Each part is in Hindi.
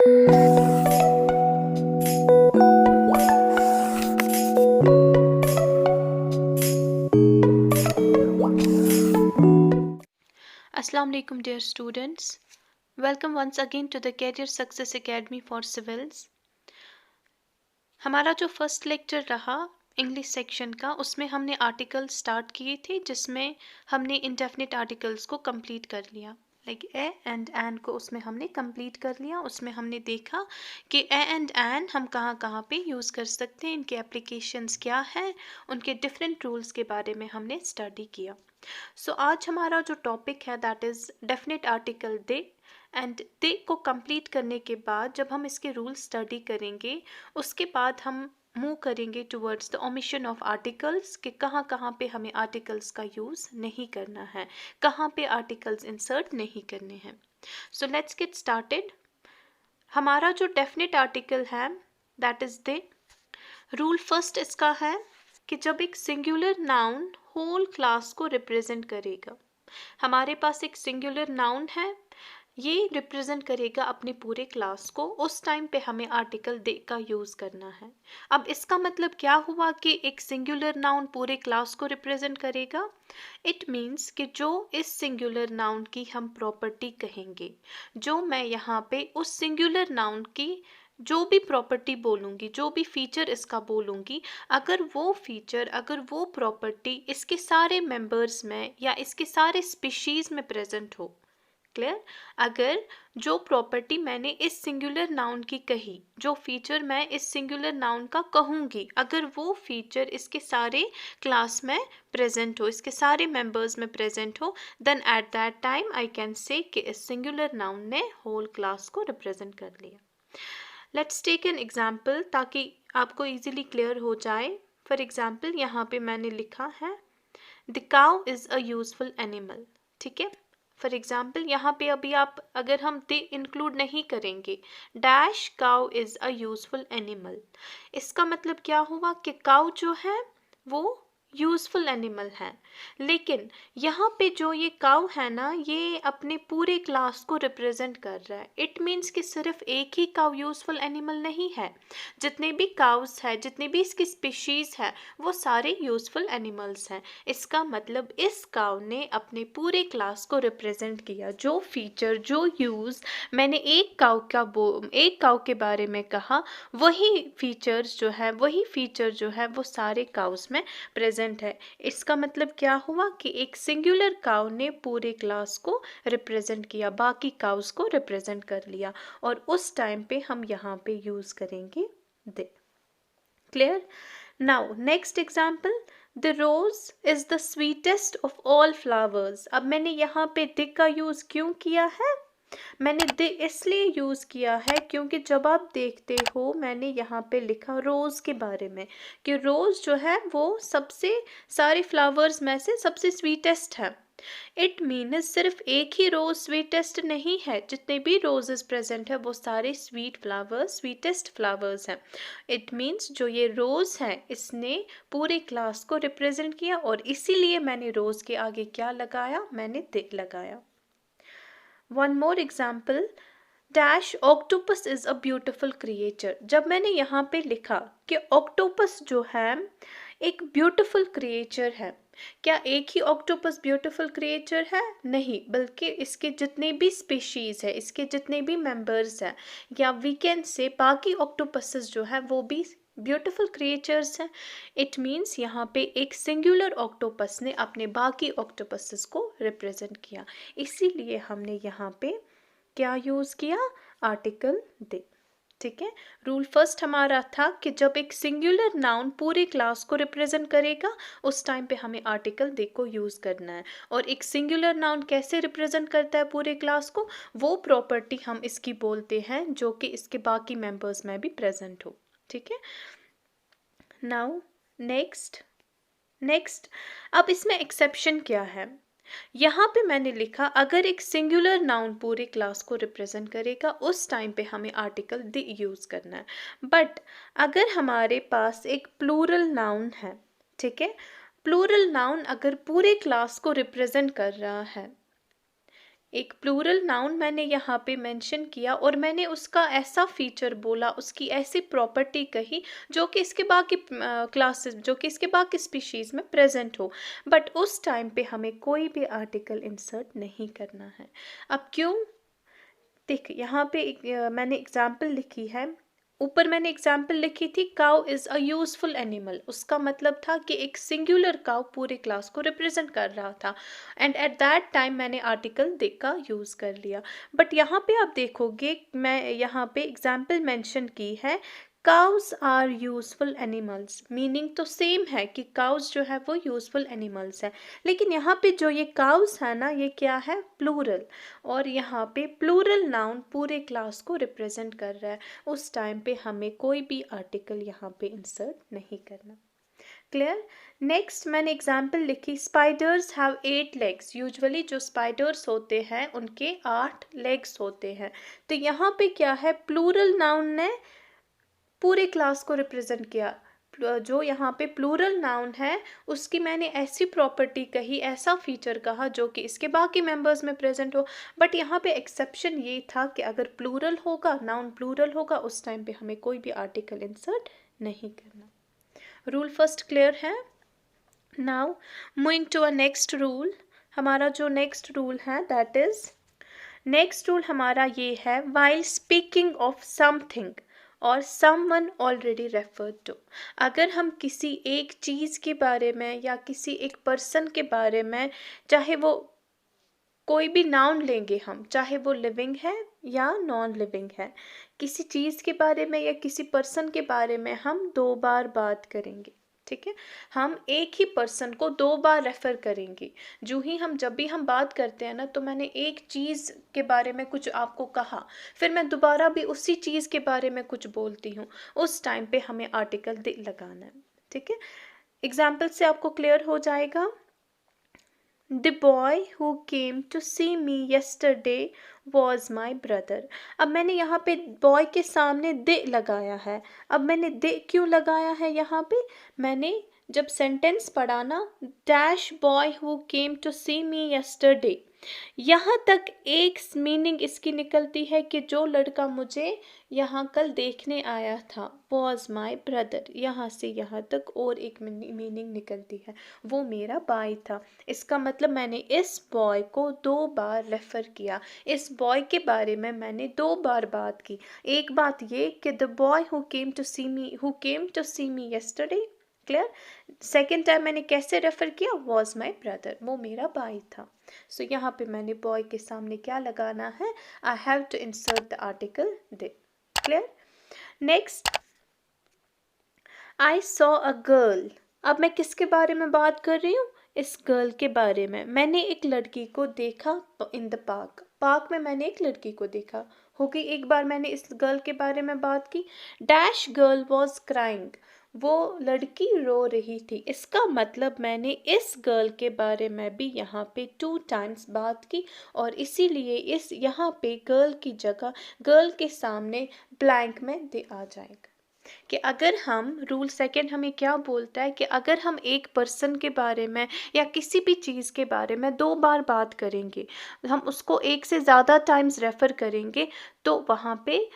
Assalamu alaikum dear students. Welcome once again to the Career Success Academy for Civils. हमारा जो फर्स्ट लेक्चर रहा इंग्लिश सेक्शन का, उसमें हमने आर्टिकल स्टार्ट किए थे जिसमें हमने इंडेफिनिट आर्टिकल्स को कंप्लीट कर लिया। लाइक ए एंड एन को उसमें हमने कंप्लीट कर लिया। उसमें हमने देखा कि ए एंड एन हम कहाँ कहाँ पे यूज़ कर सकते हैं, इनके एप्लीकेशंस क्या हैं, उनके डिफरेंट रूल्स के बारे में हमने स्टडी किया। सो आज हमारा जो टॉपिक है that is definite article they. And they को कंप्लीट करने के बाद जब हम इसके रूल स्टडी करेंगे, उसके बाद हम मूव करेंगे towards the omission of articles कि कहाँ कहाँ पे हमें आर्टिकल्स का यूज़ नहीं करना है, कहाँ पे आर्टिकल्स इंसर्ट नहीं करने हैं। So let's get started. हमारा जो डेफिनेट आर्टिकल है that is they. Rule first इसका है कि जब एक सिंगुलर नाउन होल क्लास को रिप्रेजेंट करेगा, हमारे पास एक सिंगुलर नाउन है, ये रिप्रेजेंट करेगा अपने पूरे क्लास को, उस टाइम पे हमें आर्टिकल दे का यूज़ करना है। अब इसका मतलब क्या हुआ कि एक सिंगुलर नाउन पूरे क्लास को रिप्रेजेंट करेगा? इट मीन्स कि जो इस सिंगुलर नाउन की हम प्रॉपर्टी कहेंगे, जो मैं यहाँ पे उस सिंगुलर नाउन की जो भी प्रॉपर्टी बोलूँगी, जो भी फीचर इसका बोलूँगी, अगर वो फीचर, अगर वो प्रॉपर्टी इसके सारे मेंबर्स में या इसके सारे स्पीशीज़ में प्रेजेंट हो, क्लियर, अगर जो प्रॉपर्टी मैंने इस सिंगुलर नाउन की कही, जो फीचर मैं इस सिंगुलर नाउन का कहूँगी, अगर वो फीचर इसके सारे क्लास में प्रेजेंट हो, इसके सारे मेंबर्स में प्रेजेंट हो, then at that time I can say कि इस सिंगुलर नाउन ने होल क्लास को रिप्रेजेंट कर लिया। लेट्स टेक एन एग्जाम्पल ताकि आपको इजीली क्लियर हो जाए। फॉर एग्जाम्पल यहाँ पे मैंने लिखा है the cow is a useful animal, ठीक है। फॉर एग्जाम्पल यहाँ पे अभी आप अगर हम दे इंक्लूड नहीं करेंगे, dash cow is a useful animal, इसका मतलब क्या हुआ कि काउ जो है वो यूजफुल एनिमल है। लेकिन यहाँ पे जो ये काउ है ना, ये अपने पूरे क्लास को रिप्रेजेंट कर रहा है। इट मीन्स कि सिर्फ एक ही काउ यूजफुल एनिमल नहीं है, जितने भी काउस है, जितने भी इसकी स्पीशीज़ है, वो सारे यूजफुल एनिमल्स हैं। इसका मतलब इस काउ ने अपने पूरे क्लास को रिप्रेजेंट किया। जो फीचर, जो यूज़ मैंने एक काउ के बारे में कहा, वही फीचर्स जो है, वही फीचर जो है वो सारे काउस में प्रेजेंट है। इसका मतलब क्या हुआ कि एक सिंगुलर काउ ने पूरे क्लास को रिप्रेजेंट किया, बाकी काउस को रिप्रेजेंट कर लिया, और उस टाइम पे हम यहाँ पे यूज़ करेंगे the. Clear? Now next example, the rose is the sweetest of all flowers. अब मैंने यहाँ पे द का यूज़ क्यों किया है? मैंने द इसलिए यूज़ किया है क्योंकि जब आप देखते हो, मैंने यहाँ पे लिखा रोज़ के बारे में कि रोज़ जो है वो सबसे सारे फ्लावर्स में से सबसे स्वीटेस्ट है। इट मीन्स सिर्फ एक ही रोज़ स्वीटेस्ट नहीं है, जितने भी रोजेस प्रेजेंट है वो सारे स्वीट फ्लावर्स, स्वीटेस्ट फ्लावर्स हैं। इट मीन्स जो ये रोज़ है इसने पूरे क्लास को रिप्रेजेंट किया, और इसीलिए मैंने रोज़ के आगे क्या लगाया? मैंने द लगाया। One more example, dash octopus is a beautiful creature. जब मैंने यहाँ पे लिखा कि ऑक्टोपस जो है एक ब्यूटिफुल क्रिएचर है, क्या एक ही ऑक्टोपस ब्यूटिफुल क्रिएचर है? नहीं, बल्कि इसके जितने भी स्पीशीज़ है, इसके जितने भी मेंबर्स हैं, या वी कैन से बाकी ऑक्टोपसेस जो है वो भी ब्यूटिफुल क्रिएचर्स हैं। इट मीन्स यहाँ पे एक सिंगुलर ऑक्टोपस ने अपने बाकी ऑक्टोपसेस को रिप्रेजेंट किया, इसीलिए हमने यहाँ पे क्या यूज़ किया? आर्टिकल दे, ठीक है। रूल फर्स्ट हमारा था कि जब एक सिंगुलर नाउन पूरे क्लास को रिप्रेजेंट करेगा, उस टाइम पे हमें आर्टिकल दे को यूज़ करना है। और एक सिंगुलर नाउन कैसे रिप्रेजेंट करता है पूरे क्लास को? वो प्रॉपर्टी हम इसकी बोलते हैं जो कि इसके बाकी मेंबर्स में भी प्रेजेंट हो, ठीक है। नाउ नेक्स्ट अब इसमें एक्सेप्शन क्या है? यहाँ पे मैंने लिखा अगर एक सिंगुलर नाउन पूरे क्लास को रिप्रेजेंट करेगा, उस टाइम पे हमें आर्टिकल द यूज़ करना है। बट अगर हमारे पास एक प्लूरल नाउन है, ठीक है, प्लूरल नाउन अगर पूरे क्लास को रिप्रेजेंट कर रहा है, एक प्लूरल नाउन मैंने यहाँ पे मेंशन किया और मैंने उसका ऐसा फीचर बोला, उसकी ऐसी प्रॉपर्टी कही जो कि इसके बाकी क्लासेस, जो कि इसके बाकी स्पीशीज में प्रेजेंट हो, बट उस टाइम पे हमें कोई भी आर्टिकल इंसर्ट नहीं करना है। अब क्यों? देख यहाँ पे मैंने एग्जाम्पल लिखी है, ऊपर मैंने एग्जाम्पल लिखी थी cow is a useful animal, उसका मतलब था कि एक सिंगुलर काउ पूरे क्लास को रिप्रेजेंट कर रहा था, एंड एट दैट टाइम मैंने आर्टिकल दे का यूज कर लिया। बट यहाँ पे आप देखोगे मैं यहाँ पे एग्जाम्पल मेंशन की है cows are useful animals, meaning तो सेम है कि काउज जो है वो यूजफुल एनिमल्स है, लेकिन यहाँ पे जो ये काउज है ना ये क्या है? प्लूरल, और यहाँ पे प्लूरल नाउन पूरे क्लास को रिप्रेजेंट कर रहा है, उस टाइम पे हमें कोई भी आर्टिकल यहाँ पे इंसर्ट नहीं करना। क्लियर? नेक्स्ट मैंने एग्जाम्पल लिखी स्पाइडर्स हैव 8 लेग्स, यूजुअली जो स्पाइडर्स होते हैं उनके 8 लेग्स होते हैं, तो यहाँ पे क्या है? प्लूरल नाउन ने पूरे क्लास को रिप्रेजेंट किया, जो यहाँ पे प्लूरल नाउन है उसकी मैंने ऐसी प्रॉपर्टी कही, ऐसा फीचर कहा जो कि इसके बाकी मेंबर्स में प्रेजेंट हो, बट यहाँ पे एक्सेप्शन ये था कि अगर प्लूरल होगा, नाउन प्लूरल होगा, उस टाइम पे हमें कोई भी आर्टिकल इंसर्ट नहीं करना। रूल फर्स्ट क्लियर है? Now moving to a next rule, हमारा जो नेक्स्ट रूल है दैट इज, नेक्स्ट रूल हमारा ये है वाइल स्पीकिंग ऑफ समथिंग और समवन ऑलरेडी रेफर्ड टू, अगर हम किसी एक चीज़ के बारे में या किसी एक पर्सन के बारे में, चाहे वो कोई भी नाउन लेंगे हम, चाहे वो लिविंग है या नॉन लिविंग है, किसी चीज़ के बारे में या किसी पर्सन के बारे में हम 2 बार बात करेंगे, ठीक है? हम एक ही पर्सन को 2 बार रेफर करेंगे, जो ही हम जब भी हम बात करते हैं ना, तो मैंने एक चीज़ के बारे में कुछ आपको कहा, फिर मैं दोबारा भी उसी चीज़ के बारे में कुछ बोलती हूँ, उस टाइम पे हमें आर्टिकल दे लगाना है, ठीक है? एग्जाम्पल से आपको क्लियर हो जाएगा। The boy who came to see me yesterday was my brother। अब मैंने यहाँ पे बॉय के सामने दे लगाया है, अब मैंने दे क्यों लगाया है यहाँ पे? मैंने जब सेंटेंस पढ़ा ना, dash boy who came to see me yesterday, यहाँ तक एक मीनिंग इसकी निकलती है कि जो लड़का मुझे यहाँ कल देखने आया था was my brother, यहाँ से यहाँ तक और एक मीनिंग निकलती है, वो मेरा भाई था। इसका मतलब मैंने इस बॉय को 2 बार रेफर किया, इस बॉय के बारे में मैंने 2 बार बात की। एक बात ये कि the boy who came to see me yesterday, clear? Second time मैंने कैसे रेफर किया? वॉज माई ब्रदर, वो मेरा भाई था। सो यहाँ पे मैंने बॉय के सामने क्या लगाना है? I have to insert the article the. Clear? Next, I saw a girl, अब मैं किसके बारे में बात कर रही हूँ? इस गर्ल के बारे में। मैंने एक लड़की को देखा इन द पार्क, पार्क में मैंने एक लड़की को देखा, हो गई एक बार मैंने इस गर्ल के बारे में बात की। डैश गर्ल वॉज क्राइंग, वो लड़की रो रही थी, इसका मतलब मैंने इस गर्ल के बारे में भी यहाँ पे 2 टाइम्स बात की, और इसीलिए इस यहाँ पे गर्ल की जगह गर्ल के सामने ब्लैंक में दे आ जाएगा। कि अगर हम रूल सेकंड हमें क्या बोलता है कि अगर हम एक पर्सन के बारे में या किसी भी चीज़ के बारे में 2 बार बात करेंगे, हम उसको एक से ज़्यादा टाइम्स रेफ़र करेंगे, तो वहाँ पे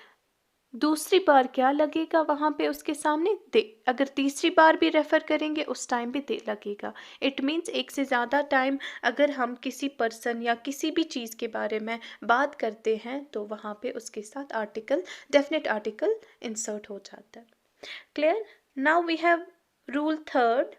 दूसरी बार क्या लगेगा? वहाँ पे उसके सामने दे। अगर तीसरी बार भी रेफ़र करेंगे उस टाइम भी दे लगेगा। इट मीन्स एक से ज़्यादा टाइम अगर हम किसी पर्सन या किसी भी चीज़ के बारे में बात करते हैं तो वहाँ पे उसके साथ आर्टिकल, डेफिनेट आर्टिकल इंसर्ट हो जाता है। Clear? Now we have rule third,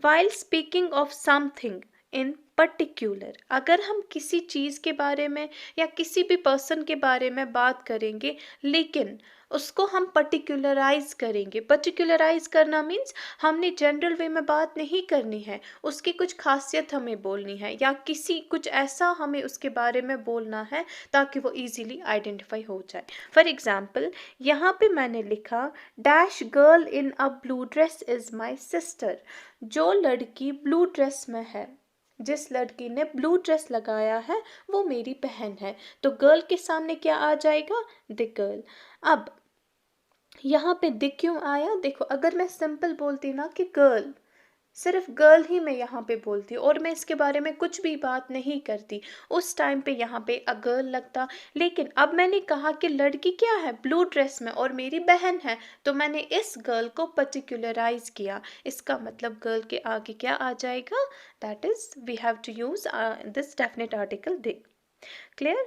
while speaking of something in particular, अगर हम किसी चीज़ के बारे में या किसी भी पर्सन के बारे में बात करेंगे लेकिन उसको हम पर्टिकुलराइज करेंगे, पर्टिकुलराइज करना मीन्स हमने जनरल वे में बात नहीं करनी है, उसकी कुछ खासियत हमें बोलनी है या किसी कुछ ऐसा हमें उसके बारे में बोलना है ताकि वो इजीली आइडेंटिफाई हो जाए। फॉर एग्जाम्पल यहाँ पे मैंने लिखा dash girl in a blue dress is my sister, जो लड़की ब्लू ड्रेस में है, जिस लड़की ने ब्लू ड्रेस लगाया है वो मेरी बहन है, तो गर्ल के सामने क्या आ जाएगा? The girl. अब यहाँ पे द क्यों आया? देखो अगर मैं सिंपल बोलती ना कि गर्ल, सिर्फ गर्ल ही मैं यहाँ पे बोलती और मैं इसके बारे में कुछ भी बात नहीं करती। उस टाइम पे यहाँ पे अ गर्ल लगता। लेकिन अब मैंने कहा कि लड़की क्या है, ब्लू ड्रेस में, और मेरी बहन है, तो मैंने इस गर्ल को पर्टिकुलराइज किया। इसका मतलब गर्ल के आगे क्या आ जाएगा, that is we have to use this definite article the. Clear.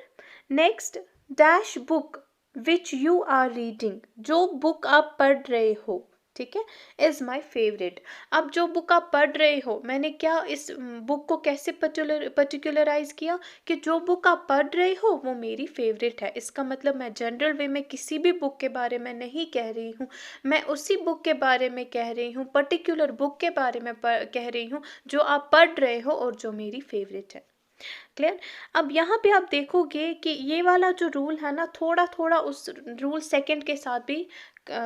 Next, dash book which you are reading, जो बुक आप पढ़ रहे हो, ठीक है, इज माई फेवरेट। अब जो बुक आप पढ़ रहे हो, मैंने क्या इस बुक को कैसे पर्टिकुलराइज किया कि जो बुक आप पढ़ रहे हो वो मेरी फेवरेट है। इसका मतलब मैं जनरल वे में किसी भी बुक के बारे में नहीं कह रही हूँ, मैं उसी बुक के बारे में कह रही हूँ, पर्टिकुलर बुक के बारे में कह रही हूँ जो आप पढ़ रहे हो और जो मेरी फेवरेट है। क्लियर। अब यहाँ पे आप देखोगे कि ये वाला जो रूल है ना, थोड़ा थोड़ा उस रूल सेकंड के साथ भी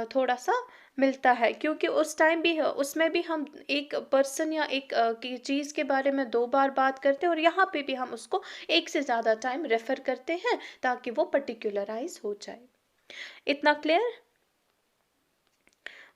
थोड़ा सा मिलता है, क्योंकि उस टाइम भी उसमें भी हम एक पर्सन या एक की चीज़ के बारे में 2 बार बात करते हैं, और यहाँ पे भी हम उसको एक से ज़्यादा टाइम रेफर करते हैं ताकि वो पर्टिकुलराइज हो जाए। इतना clear.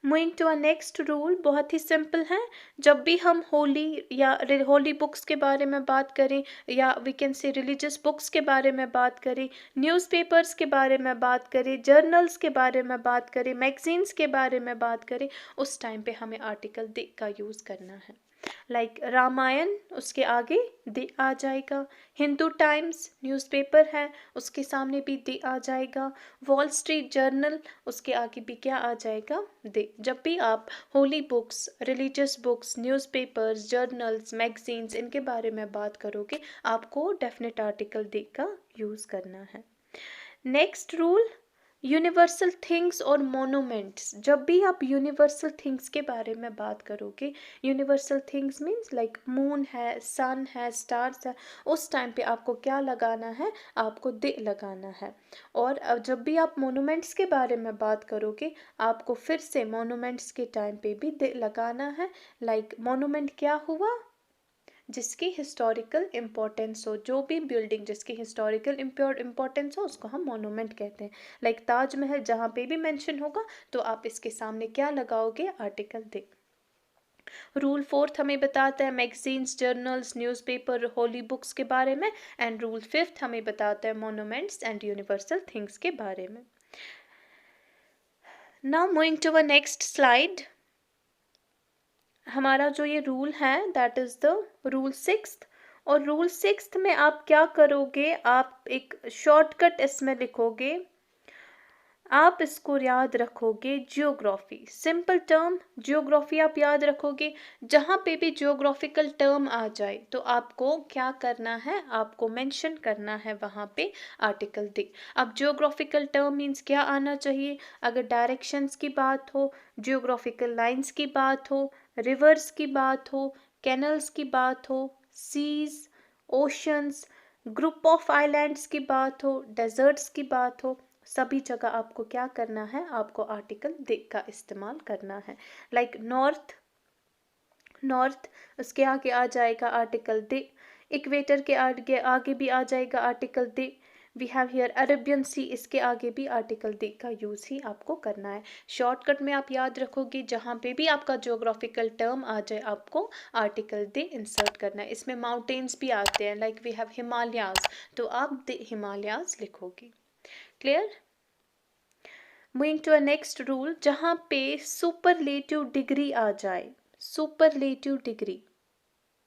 Moving to a next rule, बहुत ही सिंपल है। जब भी हम होली या होली बुक्स के बारे में बात करें, या we can say religious books के बारे में बात करें, न्यूज़पेपर्स के बारे में बात करें, जर्नल्स के बारे में बात करें, मैगजीन्स के बारे में बात करें, उस टाइम पे हमें आर्टिकल दे का यूज़ करना है। लाइक रामायण, उसके आगे दे आ जाएगा। हिंदू टाइम्स न्यूज़पेपर है, उसके सामने भी दे आ जाएगा। वॉल स्ट्रीट जर्नल, उसके आगे भी क्या आ जाएगा, दे। जब भी आप holy books, religious books, newspapers, journals, magazines, इनके बारे में बात करोगे, आपको डेफिनेट आर्टिकल दे का यूज़ करना है। नेक्स्ट रूल, यूनिवर्सल थिंग्स और मोनूमेंट्स। जब भी आप यूनिवर्सल थिंग्स के बारे में बात करोगे, universal things means like moon है, सन है, स्टार्स है, उस टाइम पे आपको क्या लगाना है, आपको दे लगाना है। और जब भी आप मोनूमेंट्स के बारे में बात करोगे, आपको फिर से मोनूमेंट्स के टाइम पे भी दे लगाना है। लाइक मोनूमेंट क्या हुआ, जिसकी हिस्टोरिकल इम्पोर्टेंस हो, जो भी बिल्डिंग जिसकी हिस्टोरिकल इम्पोर्टेंस हो उसको हम मोनूमेंट कहते हैं। लाइक ताजमहल जहाँ पे भी मेंशन होगा तो आप इसके सामने क्या लगाओगे, आर्टिकल दे। रूल फोर्थ हमें बताता है magazines, journals, newspaper, holy books के बारे में, एंड रूल फिफ्थ हमें बताता है मोनूमेंट्स एंड यूनिवर्सल थिंग्स के बारे में। Now moving to a next slide, हमारा जो ये रूल है that is the rule sixth. और रूल सिक्स्थ में आप क्या करोगे, आप एक शॉर्टकट इसमें लिखोगे, आप इसको याद रखोगे, जियोग्राफी। सिंपल टर्म जियोग्राफी आप याद रखोगे। जहाँ पे भी जियोग्राफिकल टर्म आ जाए तो आपको क्या करना है, आपको मेंशन करना है वहाँ पे आर्टिकल दे। अब जियोग्राफिकल टर्म मीन्स क्या आना चाहिए, अगर डायरेक्शंस की बात हो, जियोग्राफिकल लाइंस की बात हो, रिवर्स की बात हो, कैनल्स की बात हो, seas, oceans, group of islands की बात हो, डेजर्ट्स की बात हो, सभी जगह आपको क्या करना है, आपको आर्टिकल दे का इस्तेमाल करना है। लाइक नॉर्थ, नॉर्थ उसके आगे आ जाएगा आर्टिकल दे। इक्वेटर के आगे भी आ जाएगा article the. We have here Arabian sea, इसके आगे भी आर्टिकल दे का यूज़ ही आपको करना है। शॉर्टकट में आप याद रखोगे, जहाँ पे भी आपका जियोग्राफिकल टर्म आ जाए आपको आर्टिकल दे इंसर्ट करना है। इसमें माउंटेन्स भी आते हैं, लाइक वी हैव हिमालयाज, तो आप दे हिमालयाज लिखोगे। Clear. Moving to a next rule, जहाँ पे सुपरलेटिव डिग्री आ जाए, superlative degree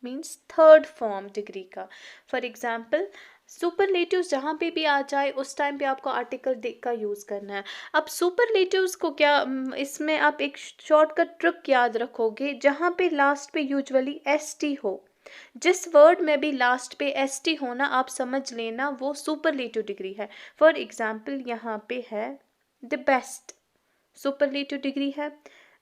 means third form degree का। फॉर एग्जाम्पल सुपरलेटिव्स जहाँ पे भी आ जाए उस टाइम पे आपको आर्टिकल दे का यूज़ करना है। अब सुपरलेटिव्स को क्या, इसमें आप एक शॉर्टकट ट्रिक याद रखोगे, जहाँ पे लास्ट पे यूजुअली एस टी हो, जिस वर्ड में भी लास्ट पे एस टी होना, आप समझ लेना वो सुपरलेटिव डिग्री है। फॉर एग्जाम्पल यहाँ पे है द बेस्ट, सुपरलेटिव डिग्री है।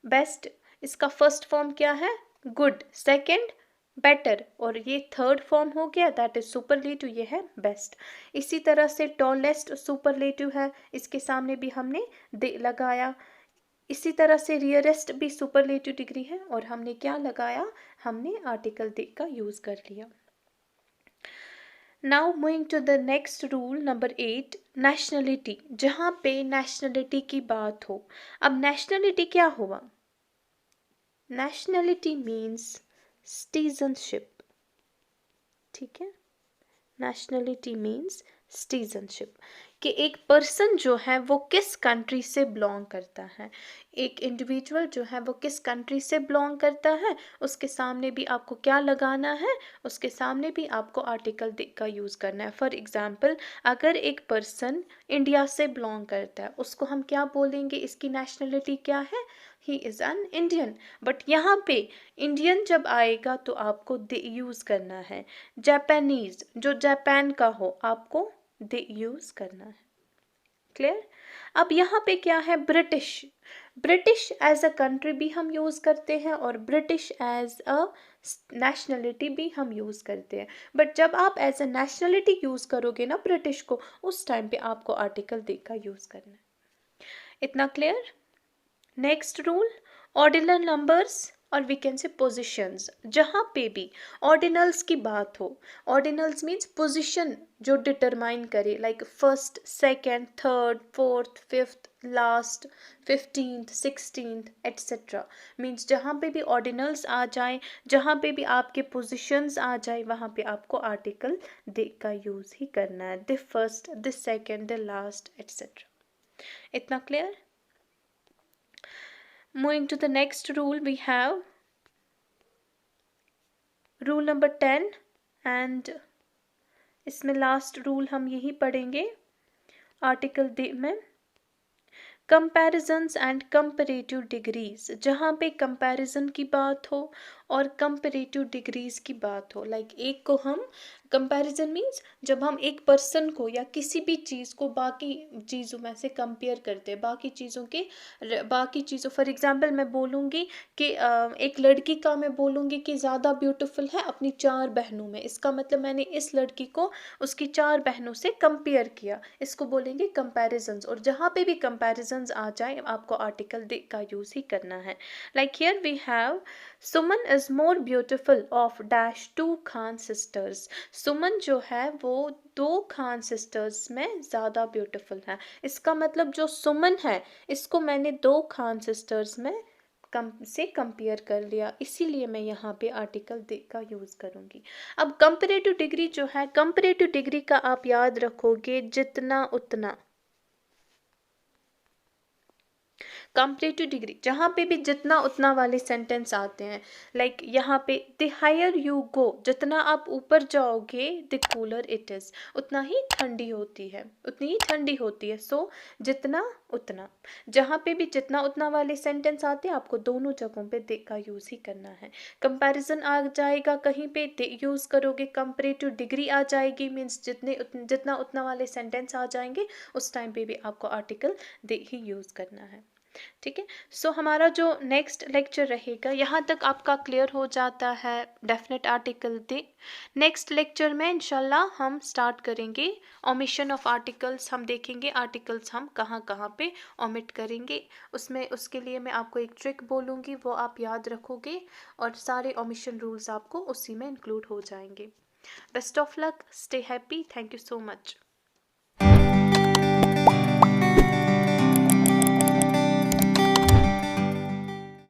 बेस्ट, इसका फर्स्ट फॉर्म क्या है, गुड, सेकंड बेटर, और ये थर्ड फॉर्म हो गया, दैट इज सुपरलेटिव, ये है बेस्ट। इसी तरह से टॉलेस्ट सुपरलेटिव है, इसके सामने भी हमने दे लगाया। इसी तरह से रियरेस्ट भी सुपरलेटिव डिग्री है, और हमने क्या लगाया, हमने आर्टिकल दे का यूज कर लिया। Now moving to the next rule number 8, nationality. जहाँ पे नेशनलिटी की बात हो, अब नेशनलिटी क्या हुआ, नेशनलिटी मीन्स सिटीजनशिप, ठीक है। नेशनलिटी मीन्स सिटीजनशिप, कि एक पर्सन जो है वो किस कंट्री से बिलोंग करता है, एक इंडिविजुअल जो है वो किस कंट्री से बिलोंग करता है, उसके सामने भी आपको क्या लगाना है, उसके सामने भी आपको आर्टिकल का यूज़ करना है। फॉर एग्जांपल, अगर एक पर्सन इंडिया से बिलोंग करता है, उसको हम क्या बोलेंगे, इसकी नेशनलिटी क्या है, he is an Indian. But यहाँ पे इंडियन जब आएगा तो आपको दे यूज़ करना है। जापानीज, जो जापान का हो, आपको दे यूज़ करना है। क्लियर। अब यहाँ पे क्या है, British. British as a country भी हम यूज़ करते हैं और ब्रिटिश एज अ नेशनलिटी भी हम यूज़ करते हैं। बट जब आप एज अ नेशनलिटी यूज़ करोगे ना ब्रिटिश को, उस टाइम पे आपको आर्टिकल दे का यूज़ करना है। इतना clear. Next rule, ordinal numbers और वी कैन से पोजिशंस। जहाँ पे भी ऑर्डिनल्स की बात हो, ऑर्डिनल्स मीन्स पोजिशन जो डिटरमाइन करे, like first, second, third, fourth, fifth, last, 15th, 16th etcetera, means जहाँ पे भी ऑर्डिनल्स आ जाए, जहाँ पे भी आपके पोजिशंस आ जाए, वहाँ पे आपको आर्टिकल दे का यूज़ ही करना है। The first, the second, the last etcetera. इतना clear. Moving to the next rule, we have rule number 10 and इसमें लास्ट रूल हम यही पढ़ेंगे आर्टिकल दे में, कंपैरिजन्स एंड कंपैरेटिव डिग्रीज। जहाँ पे कंपैरिजन की बात हो और कंपैरेटिव डिग्रीज की बात हो, लाइक एक को हम कंपैरिजन मीन्स जब हम एक पर्सन को या किसी भी चीज़ को बाकी चीज़ों में से कंपेयर करते हैं, बाकी चीज़ों, फॉर एग्जांपल मैं बोलूँगी कि एक लड़की का मैं बोलूँगी कि ज़्यादा ब्यूटीफुल है अपनी 4 बहनों में, इसका मतलब मैंने इस लड़की को उसकी 4 बहनों से कंपेयर किया, इसको बोलेंगे कंपैरिजन्स। और जहाँ पे भी कंपैरिजन्स आ जाए आपको आर्टिकल दे का यूज़ ही करना है। Like here we have Suman is more beautiful of dash 2 Khan sisters. Suman जो है वो 2 खान सिस्टर्स में ज़्यादा ब्यूटीफुल है, इसका मतलब जो सुमन है इसको मैंने 2 खान सिस्टर्स में से कंपेयर कर लिया, इसीलिए मैं यहाँ पे आर्टिकल दे का यूज़ करूँगी। अब कंपैरेटिव डिग्री जो है, कंपैरेटिव डिग्री का आप याद रखोगे जितना उतना, कंपैरेटिव डिग्री जहाँ पे भी जितना उतना वाले सेंटेंस आते हैं, लाइक यहाँ पे द हायर यू गो, जितना आप ऊपर जाओगे द कूलर इट इज़, उतना ही ठंडी होती है, उतनी ही ठंडी होती है। सो जितना उतना, जहाँ पे भी जितना उतना वाले सेंटेंस आते हैं आपको दोनों जगहों पे दे का यूज़ ही करना है। कंपैरिजन आ जाएगा कहीं पे दे यूज़ करोगे, कंपैरेटिव डिग्री आ जाएगी मीन्स जितना उतना वाले सेंटेंस आ जाएंगे, उस टाइम पे भी आपको आर्टिकल दे ही यूज़ करना है। ठीक है। सो हमारा जो नेक्स्ट लेक्चर रहेगा, यहाँ तक आपका क्लियर हो जाता है डेफिनेट आर्टिकल दे। नेक्स्ट लेक्चर में इंशाल्लाह हम स्टार्ट करेंगे ओमिशन ऑफ आर्टिकल्स, हम देखेंगे आर्टिकल्स हम कहाँ कहाँ पे ओमिट करेंगे, उसमें उसके लिए मैं आपको एक ट्रिक बोलूँगी, वो आप याद रखोगे और सारे ओमिशन रूल्स आपको उसी में इंक्लूड हो जाएंगे। Best of luck, stay happy, thank you so much.